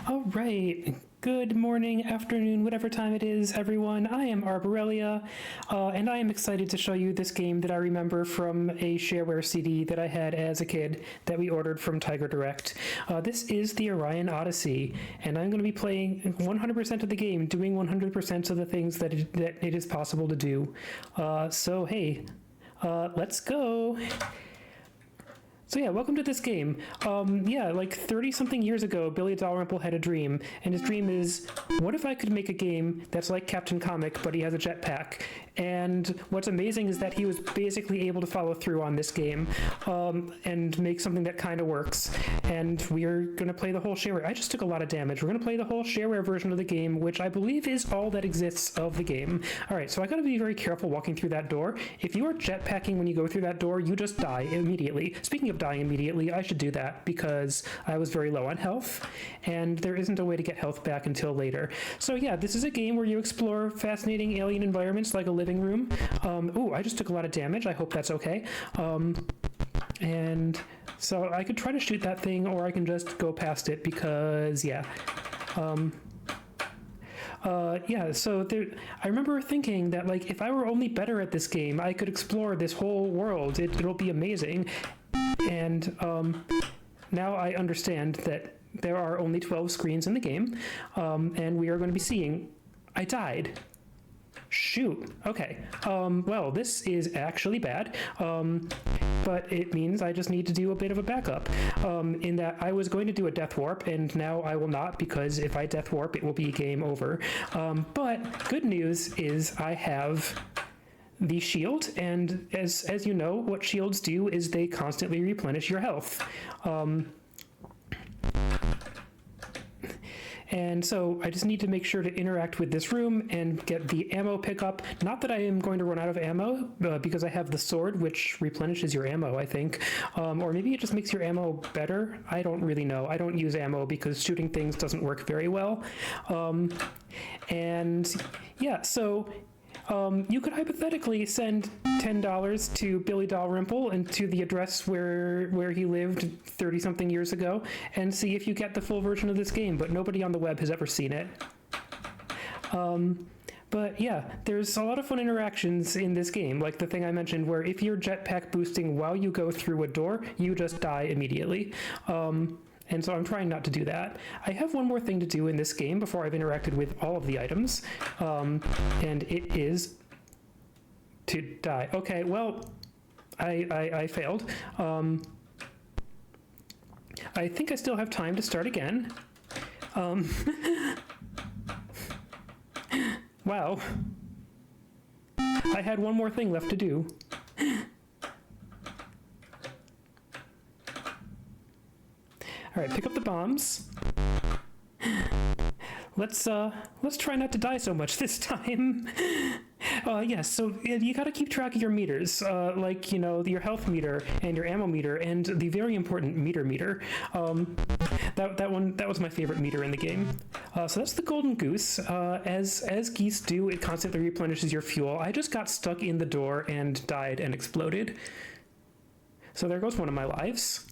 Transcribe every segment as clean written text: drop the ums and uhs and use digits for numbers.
All right. Good morning, afternoon, whatever time it is, everyone. I am Arborelia, and I am excited to show you this game that I remember from a shareware CD that I had as a kid that we ordered from Tiger Direct. This is the Orion Odyssey, and I'm going to be playing 100% of the game, doing 100% of the things that it is possible to do. So hey, let's go. So yeah, welcome to this game. Like 30-something years ago, Billy Dalrymple had a dream, and his dream is, what if I could make a game that's like Captain Comic, but he has a jetpack? And what's amazing is that he was basically able to follow through on this game, and make something that kind of works. And we're going to play the whole shareware. I just took a lot of damage. We're going to play the whole shareware version of the game, which I believe is all that exists of the game. All right, so I got to be very careful walking through that door. If you are jetpacking when you go through that door, you just die immediately. Speaking of dying immediately, I should do that because I was very low on health, and there isn't a way to get health back until later. So yeah, this is a game where you explore fascinating alien environments like a living room. Ooh, I just took a lot of damage. I hope that's okay. And so I could try to shoot that thing, or I can just go past it because, yeah. So I remember thinking that, like, if I were only better at this game, I could explore this whole world. It'll be amazing. And now I understand that there are only 12 screens in the game, and we are going to be seeing... I died. Shoot. Okay. Well, this is actually bad, but it means I just need to do a bit of a backup, in that I was going to do a death warp, and now I will not, because if I death warp, it will be game over. But good news is I have the shield, and as you know, what shields do is they constantly replenish your health. And so I just need to make sure to interact with this room and get the ammo pickup. Not that I am going to run out of ammo, because I have the sword, which replenishes your ammo, I think. Or maybe it just makes your ammo better. I don't really know. I don't use ammo because shooting things doesn't work very well. And yeah, so you could hypothetically send $10 to Billy Dalrymple and to the address where he lived 30-something years ago, and see if you get the full version of this game, but nobody on the web has ever seen it. But yeah, there's a lot of fun interactions in this game, like the thing I mentioned where if you're jetpack boosting while you go through a door, you just die immediately. And so I'm trying not to do that. I have one more thing to do in this game before I've interacted with all of the items, and it is to die. Okay, well, I failed. I think I still have time to start again. Wow. I had one more thing left to do. All right, pick up the bombs. Let's try not to die so much this time. Yes, so you gotta keep track of your meters, like, you know, your health meter and your ammo meter and the very important meter. That was my favorite meter in the game. So that's the golden goose. As geese do, it constantly replenishes your fuel. I just got stuck in the door and died and exploded. So there goes one of my lives.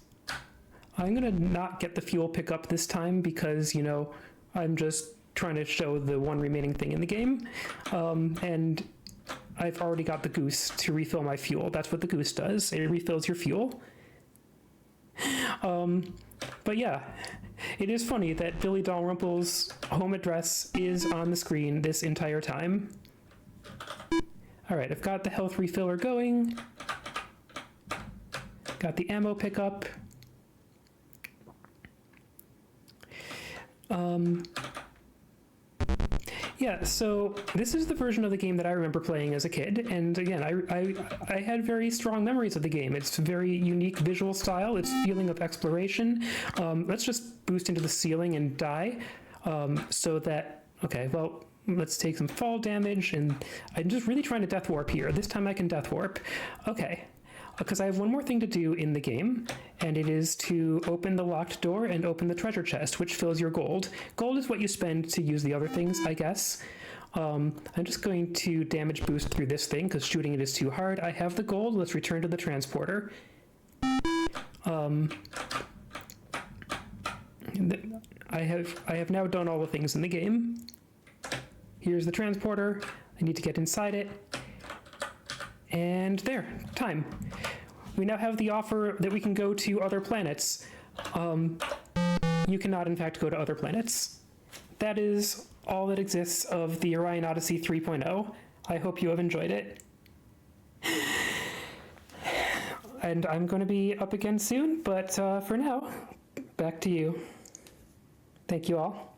I'm going to not get the fuel pickup this time because, you know, I'm just trying to show the one remaining thing in the game. And I've already got the goose to refill my fuel. That's what the goose does. It refills your fuel. But yeah, it is funny that Billy Dalrymple's home address is on the screen this entire time. All right, I've got the health refiller going. Got the ammo pickup. Yeah, so this is the version of the game that I remember playing as a kid, and again, I had very strong memories of the game. It's a very unique visual style, it's feeling of exploration. Let's just boost into the ceiling and die, so that, okay, well, let's take some fall damage, and I'm just really trying to death warp here. This time I can death warp. Okay. Because I have one more thing to do in the game, and it is to open the locked door and open the treasure chest, which fills your gold. Gold is what you spend to use the other things, I guess. I'm just going to damage boost through this thing, because shooting it is too hard. I have the gold. Let's return to the transporter. I have now done all the things in the game. Here's the transporter. I need to get inside it. And there, time. We now have the offer that we can go to other planets. You cannot, in fact, go to other planets. That is all that exists of the Orion Odyssey 3.0. I hope you have enjoyed it. And I'm going to be up again soon, but for now, back to you. Thank you all.